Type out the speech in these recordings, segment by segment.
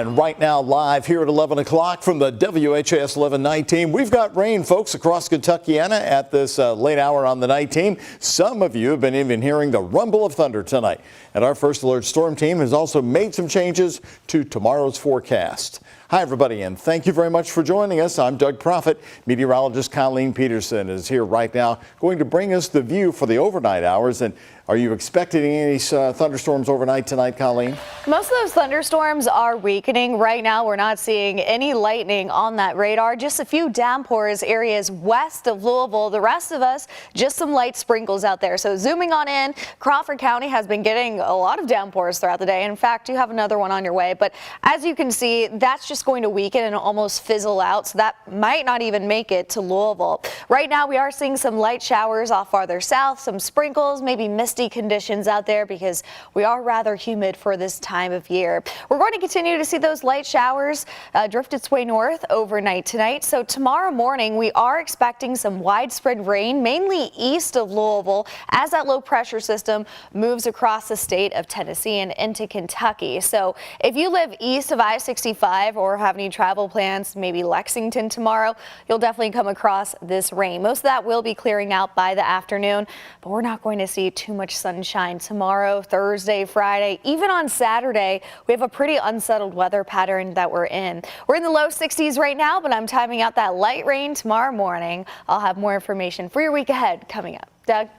And right now, live here at 11 o'clock from the WHAS 11 night team, we've got rain, folks, across Kentuckiana at this late hour on the night team. Some of you have been even hearing the rumble of thunder tonight. And our first alert storm team has also made some changes to tomorrow's forecast. Hi, everybody, and thank you very much for joining us. I'm Doug Proffitt. Meteorologist Colleen Peterson is here right now, going to bring us the view for the overnight hours. And are you expecting any thunderstorms overnight tonight, Colleen? Most of those thunderstorms are weakening. Right now, we're not seeing any lightning on that radar. Just a few downpours areas west of Louisville. The rest of us, just some light sprinkles out there. So zooming on in, Crawford County has been getting a lot of downpours throughout the day. In fact, you have another one on your way. But as you can see, that's just going to weaken and almost fizzle out. So that might not even make it to Louisville. Right now, we are seeing some light showers off farther south, some sprinkles, maybe misty conditions out there because we are rather humid for this time of year. We're going to continue to see those light showers drift its way north overnight tonight. So tomorrow morning, we are expecting some widespread rain, mainly east of Louisville, as that low pressure system moves across the state of Tennessee and into Kentucky. So if you live east of I-65 or have any travel plans, maybe Lexington tomorrow, you'll definitely come across this rain. Most of that will be clearing out by the afternoon, but we're not going to see too much sunshine tomorrow, Thursday, Friday, even on Saturday. We have a pretty unsettled weather pattern that we're in. We're in the low 60s right now, but I'm timing out that light rain tomorrow morning. I'll have more information for your week ahead coming up. Doug?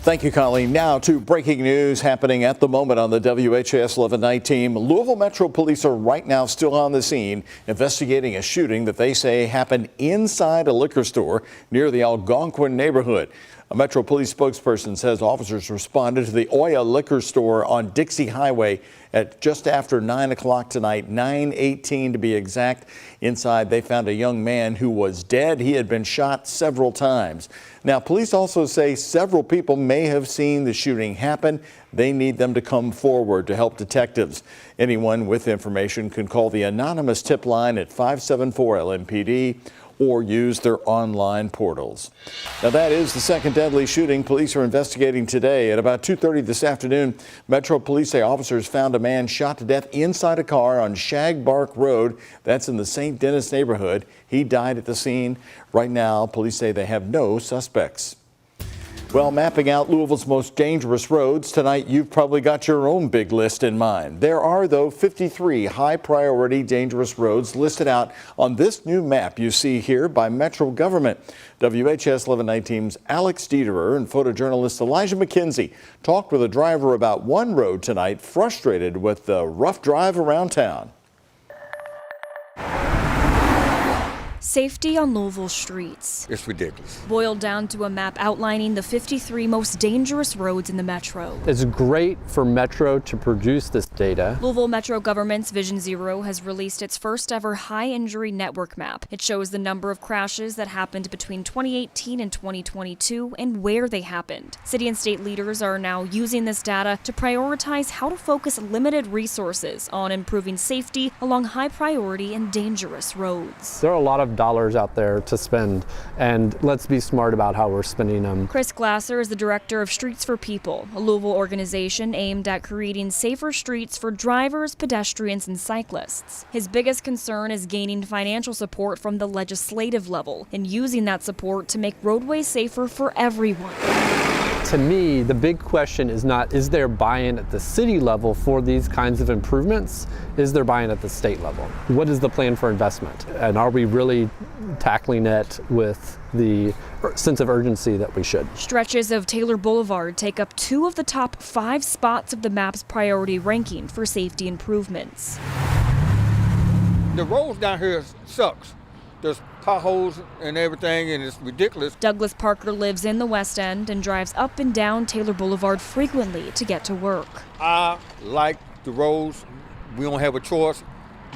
Thank you, Colleen. Now to breaking news happening at the moment on the WHAS 11 night team. Louisville Metro Police are right now still on the scene investigating a shooting that they say happened inside a liquor store near the Algonquin neighborhood. A Metro Police spokesperson says officers responded to the Oya liquor store on Dixie Highway at just after 9 o'clock tonight, 9:18 to be exact. Inside, they found a young man who was dead. He had been shot several times. Now, police also say several people may have seen the shooting happen. They need them to come forward to help detectives. Anyone with information can call the anonymous tip line at 574-LMPD or use their online portals. Now, that is the second deadly shooting police are investigating today. At about 2:30 this afternoon, Metro Police say officers found a man shot to death inside a car on Shagbark Road. That's in the St. Denis neighborhood. He died at the scene. Right now, police say they have no suspects. Well, mapping out Louisville's most dangerous roads, tonight you've probably got your own big list in mind. There are, though, 53 high-priority dangerous roads listed out on this new map you see here by Metro government. WHAS 11 night team's Alex Dieterer and photojournalist Elijah McKenzie talked with a driver about one road tonight frustrated with the rough drive around town. Safety on Louisville streets. It's ridiculous. Boiled down to a map outlining the 53 most dangerous roads in the metro. It's great for Metro to produce this data. Louisville Metro government's Vision Zero has released its first ever high injury network map. It shows the number of crashes that happened between 2018 and 2022 and where they happened. City and state leaders are now using this data to prioritize how to focus limited resources on improving safety along high priority and dangerous roads. There are a lot of dollars out there to spend, and let's be smart about how we're spending them. Chris Glasser is the director of Streets for People, a Louisville organization aimed at creating safer streets for drivers, pedestrians, and cyclists. His biggest concern is gaining financial support from the legislative level and using that support to make roadways safer for everyone. To me, the big question is not, is there buy-in at the city level for these kinds of improvements? Is there buy-in at the state level? What is the plan for investment? And are we really tackling it with the sense of urgency that we should? Stretches of Taylor Boulevard take up 2 of the top 5 spots of the map's priority ranking for safety improvements. The roads down here sucks. There's potholes and everything, and it's ridiculous. Douglas Parker lives in the West End and drives up and down Taylor Boulevard frequently to get to work. I like the roads. We don't have a choice,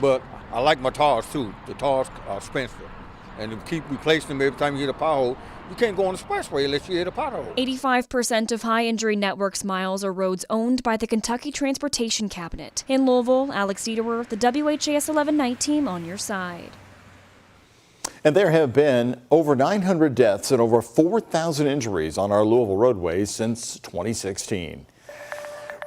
but I like my tires too. The tires are expensive, and to keep replacing them every time you hit a pothole, you can't go on the expressway unless you hit a pothole. 85% of high injury networks miles are roads owned by the Kentucky Transportation Cabinet. In Louisville, Alex Dieterer, the WHAS 11 night team on your side. And there have been over 900 deaths and over 4,000 injuries on our Louisville roadways since 2016.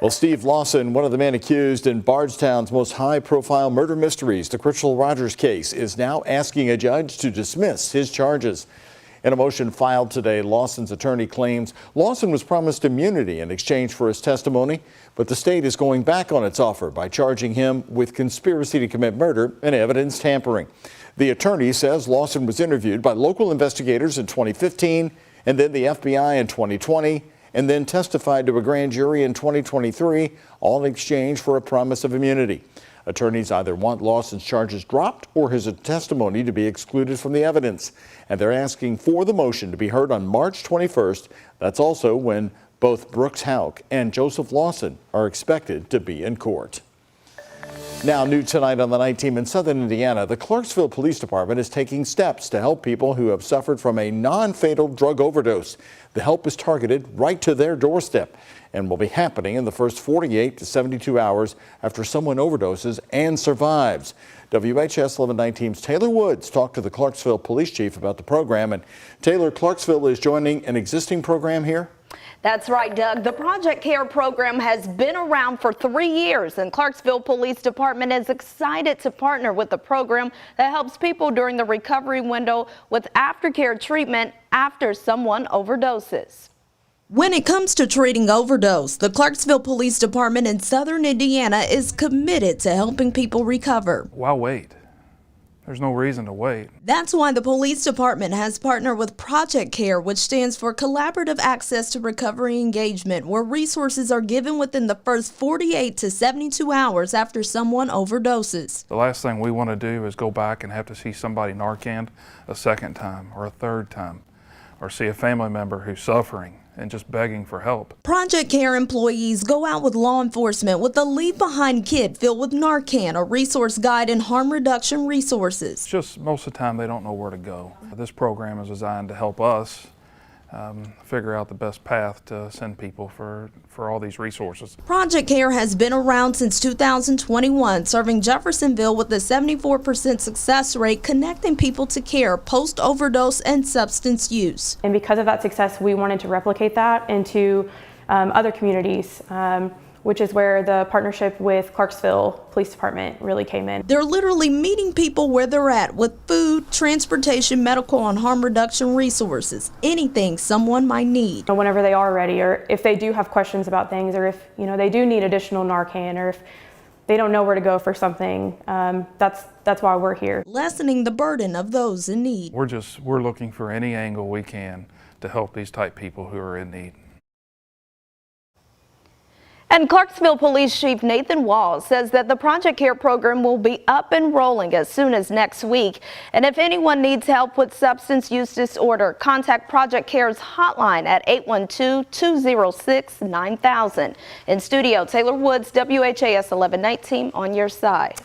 Well, Steve Lawson, one of the men accused in Bardstown's most high-profile murder mysteries, the Critchell Rogers case, is now asking a judge to dismiss his charges. In a motion filed today, Lawson's attorney claims Lawson was promised immunity in exchange for his testimony, but the state is going back on its offer by charging him with conspiracy to commit murder and evidence tampering. The attorney says Lawson was interviewed by local investigators in 2015 and then the FBI in 2020. And then testified to a grand jury in 2023, all in exchange for a promise of immunity. Attorneys either want Lawson's charges dropped or his testimony to be excluded from the evidence. And they're asking for the motion to be heard on March 21st. That's also when both Brooks Houck and Joseph Lawson are expected to be in court. Now, new tonight on the night team in southern Indiana, the Clarksville Police Department is taking steps to help people who have suffered from a non-fatal drug overdose. The help is targeted right to their doorstep and will be happening in the first 48 to 72 hours after someone overdoses and survives. WHAS 11 team's Taylor Woods talked to the Clarksville Police Chief about the program. And Taylor, Clarksville is joining an existing program here? That's right, Doug. The Project CARE program has been around for 3 years, and Clarksville Police Department is excited to partner with the program that helps people during the recovery window with aftercare treatment after someone overdoses. When it comes to treating overdose, the Clarksville Police Department in southern Indiana is committed to helping people recover. Why wait? There's no reason to wait. That's why the police department has partnered with Project CARE, which stands for Collaborative Access to Recovery Engagement, where resources are given within the first 48 to 72 hours after someone overdoses. The last thing we want to do is go back and have to see somebody Narcan a second time or a third time, or see a family member who's suffering and just begging for help. Project CARE employees go out with law enforcement with a Leave Behind kit filled with Narcan, a resource guide, and harm reduction resources. Just most of the time they don't know where to go. This program is designed to help us figure out the best path to send people for all these resources. Project CARE has been around since 2021, serving Jeffersonville with a 74% success rate, connecting people to care post-overdose and substance use. And because of that success, we wanted to replicate that into other communities, which is where the partnership with Clarksville Police Department really came in. They're literally meeting people where they're at with food, transportation, medical, and harm reduction resources, anything someone might need. Whenever they are ready, or if they do have questions about things, or if they do need additional Narcan, or if they don't know where to go for something, that's why we're here. Lessening the burden of those in need. We're looking for any angle we can to help these type people who are in need. And Clarksville Police Chief Nathan Walls says that the Project CARE program will be up and rolling as soon as next week. And if anyone needs help with substance use disorder, contact Project CARE's hotline at 812-206-9000. In studio, Taylor Woods, WHAS 11 Night Team, on your side.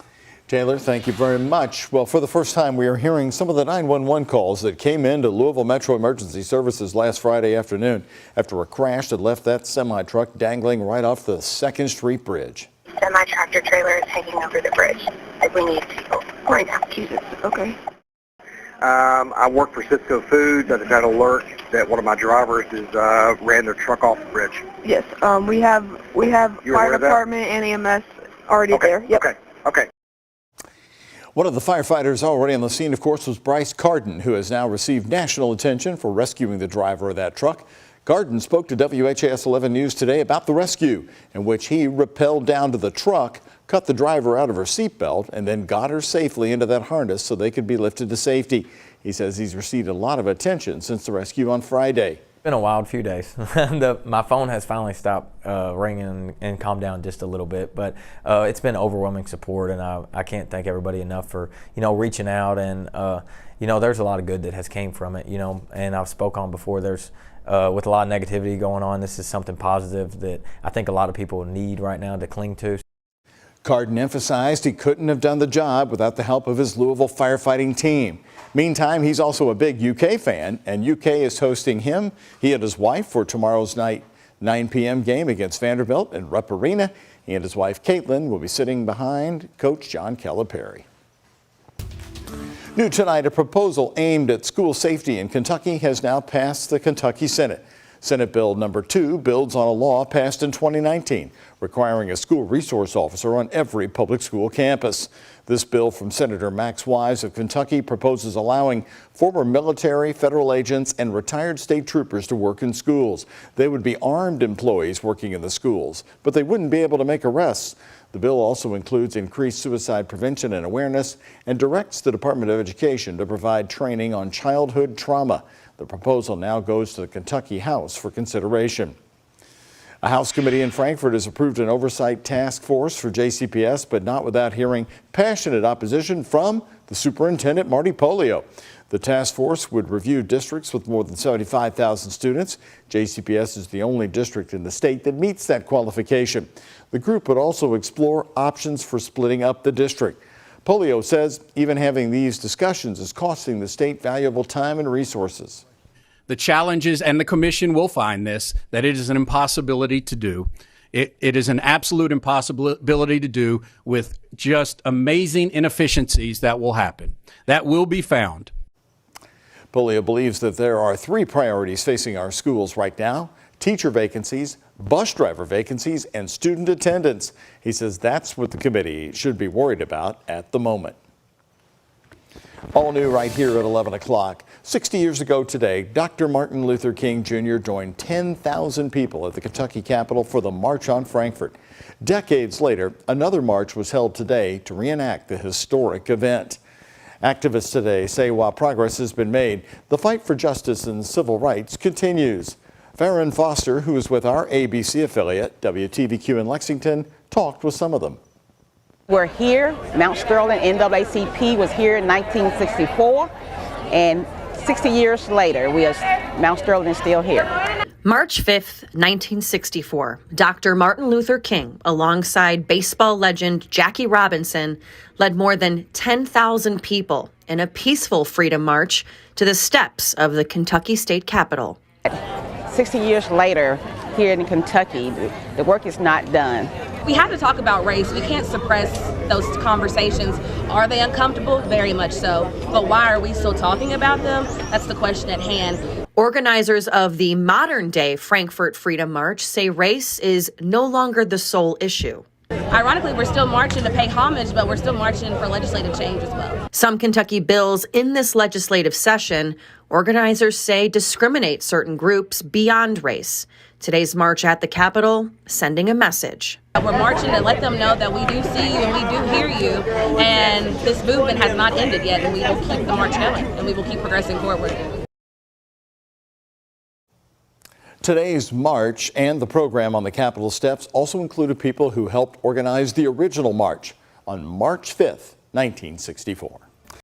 Taylor, thank you very much. Well, for the first time, we are hearing some of the 911 calls that came into Louisville Metro Emergency Services last Friday afternoon after a crash that left that semi-truck dangling right off the 2nd Street Bridge. Semi-tractor trailer is hanging over the bridge. We need people right now. Jesus, okay. I work for Cisco Foods. I just had an alert that one of my drivers ran their truck off the bridge. Yes, we have fire department and EMS already there. Yep. Okay. One of the firefighters already on the scene, of course, was Bryce Carden, who has now received national attention for rescuing the driver of that truck. Carden spoke to WHAS 11 News today about the rescue, in which he rappelled down to the truck, cut the driver out of her seatbelt, and then got her safely into that harness so they could be lifted to safety. He says he's received a lot of attention since the rescue on Friday. It's been a wild few days. My phone has finally stopped ringing and calmed down just a little bit, but it's been overwhelming support, and I can't thank everybody enough for reaching out, and there's a lot of good that has came from it, and I've spoke on before. There's with a lot of negativity going on, this is something positive that I think a lot of people need right now to cling to. Carden emphasized he couldn't have done the job without the help of his Louisville firefighting team. Meantime, he's also a big UK fan, and UK is hosting he and his wife, for tomorrow's night 9 p.m. game against Vanderbilt in Rupp Arena. He and his wife, Caitlin, will be sitting behind Coach John Calipari. New tonight, a proposal aimed at school safety in Kentucky has now passed the Kentucky Senate. Senate Bill number 2 builds on a law passed in 2019 requiring a school resource officer on every public school campus. This bill from Senator Max Wise of Kentucky proposes allowing former military, federal agents, and retired state troopers to work in schools. They would be armed employees working in the schools, but they wouldn't be able to make arrests. The bill also includes increased suicide prevention and awareness and directs the Department of Education to provide training on childhood trauma. The proposal now goes to the Kentucky House for consideration. A House committee in Frankfort has approved an oversight task force for JCPS, but not without hearing passionate opposition from the superintendent, Marty Polio. The task force would review districts with more than 75,000 students. JCPS is the only district in the state that meets that qualification. The group would also explore options for splitting up the district. Polio says even having these discussions is costing the state valuable time and resources. The challenges, and the commission will find this, that it is an impossibility to do. It is an absolute impossibility to do with just amazing inefficiencies that will happen. That will be found. Polio believes that there are 3 priorities facing our schools right now: teacher vacancies, bus driver vacancies, and student attendance. He says that's what the committee should be worried about at the moment. All new right here at 11 o'clock. 60 years ago today, Dr. Martin Luther King Jr. joined 10,000 people at the Kentucky Capitol for the March on Frankfort. Decades later, another march was held today to reenact the historic event. Activists today say while progress has been made, the fight for justice and civil rights continues. Farron Foster, who is with our ABC affiliate, WTVQ in Lexington, talked with some of them. We're here. Mount Sterling NAACP was here in 1964, and 60 years later, Mount Sterling is still here. March 5th, 1964, Dr. Martin Luther King, alongside baseball legend Jackie Robinson, led more than 10,000 people in a peaceful freedom march to the steps of the Kentucky State Capitol. 60 years later, here in Kentucky, the work is not done. We have to talk about race. We can't suppress those conversations. Are they uncomfortable? Very much so. But why are we still talking about them? That's the question at hand. Organizers of the modern-day Frankfort Freedom March say race is no longer the sole issue. Ironically, we're still marching to pay homage, but we're still marching for legislative change as well. Some Kentucky bills in this legislative session, organizers say, discriminate certain groups beyond race. Today's march at the Capitol sending a message. We're marching to let them know that we do see you and we do hear you, and this movement has not ended yet, and we will keep the march going, and we will keep progressing forward. Today's march and the program on the Capitol steps also included people who helped organize the original march on March 5th, 1964.